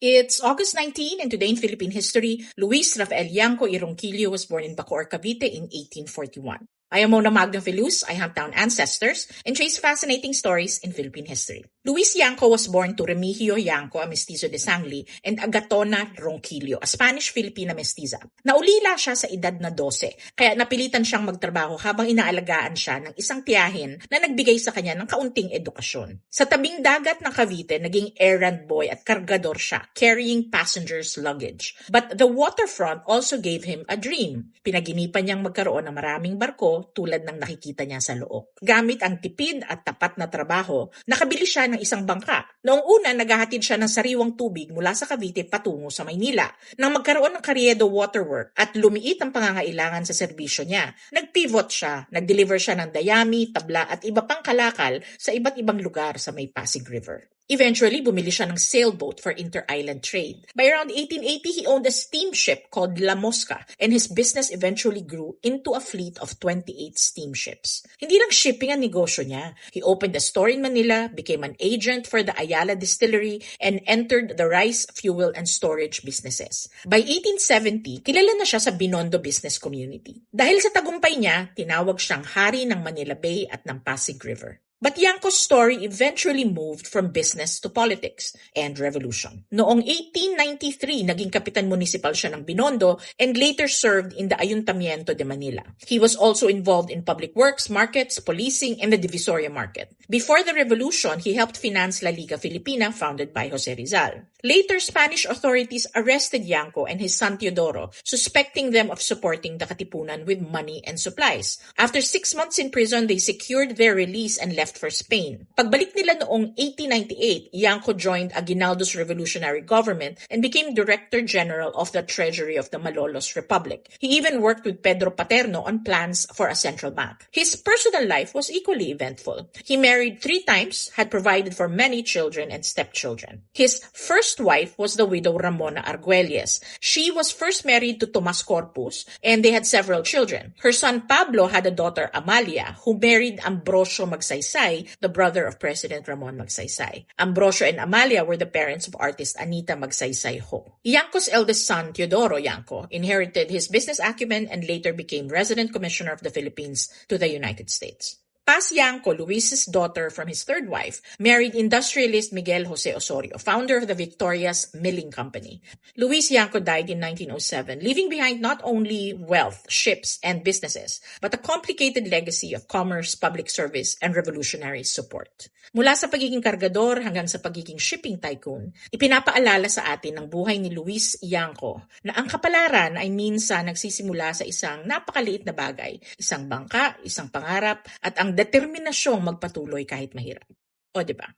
It's August 19, and today in Philippine history, Luis Rafael Yanco y Ronquillo was born in Bacoor, Cavite in 1841. I am Mona Magno Filus. I hunt down ancestors and trace fascinating stories in Philippine history. Luis Yanco was born to Remigio Yanco, a mestizo de Sangli, and Agatona Ronquillo, a Spanish-Filipina mestiza. Naulila siya sa edad na 12, kaya napilitan siyang magtrabaho habang inaalagaan siya ng isang tiyahin na nagbigay sa kanya ng kaunting edukasyon. Sa tabing dagat ng Cavite, naging errand boy at kargador siya, carrying passengers' luggage. But the waterfront also gave him a dream. Pinaginipan niyang magkaroon ng maraming barko tulad ng nakikita niya sa loob. Gamit ang tipid at tapat na trabaho, nakabili siya ng isang bangka. Noong una, naghahatid siya ng sariwang tubig mula sa Cavite patungo sa Maynila. Nang magkaroon ng Carriedo Waterwork at lumiit ang pangangailangan sa serbisyo niya, nag-pivot siya, nag-deliver siya ng dayami, tabla at iba pang kalakal sa iba't ibang lugar sa may Pasig River. Eventually, bumili siya ng sailboat for inter-island trade. By around 1880, he owned a steamship called La Mosca, and his business eventually grew into a fleet of 28 steamships. Hindi lang shipping ang negosyo niya. He opened a store in Manila, became an agent for the Ayala Distillery, and entered the rice, fuel, and storage businesses. By 1870, kilala na siya sa Binondo business community. Dahil sa tagumpay niya, tinawag siyang hari ng Manila Bay at ng Pasig River. But Yanco's story eventually moved from business to politics and revolution. Noong 1893, naging kapitan municipal siya ng Binondo and later served in the Ayuntamiento de Manila. He was also involved in public works, markets, policing, and the Divisoria market. Before the revolution, he helped finance La Liga Filipina, founded by Jose Rizal. Later, Spanish authorities arrested Yanco and his son Teodoro, suspecting them of supporting the Katipunan with money and supplies. After 6 months in prison, they secured their release and left for Spain. Pagbalik nila noong 1898, Yanco joined Aguinaldo's revolutionary government and became Director General of the Treasury of the Malolos Republic. He even worked with Pedro Paterno on plans for a central bank. His personal life was equally eventful. He married 3 times, had provided for many children and stepchildren. His first wife was the widow Ramona Arguelles. She was first married to Tomas Corpus, and they had several children. Her son Pablo had a daughter Amalia, who married Ambrosio Magsaysay, the brother of President Ramon Magsaysay. Ambrosio and Amalia were the parents of artist Anita Magsaysay Ho. Yanco's eldest son, Teodoro Yanco, inherited his business acumen and later became Resident Commissioner of the Philippines to the United States. Paz Yanco, Luis's daughter from his third wife, married industrialist Miguel Jose Osorio, founder of the Victoria's Milling Company. Luis Yanco died in 1907, leaving behind not only wealth, ships, and businesses, but a complicated legacy of commerce, public service, and revolutionary support. Mula sa pagiging kargador hanggang sa pagiging shipping tycoon, ipinapaalala sa atin ng buhay ni Luis Yanco na ang kapalaran ay minsan nagsisimula sa isang napakaliit na bagay, isang bangka, isang pangarap, at ang determinasyong magpatuloy kahit mahirap. O, diba?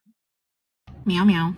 Meow meow.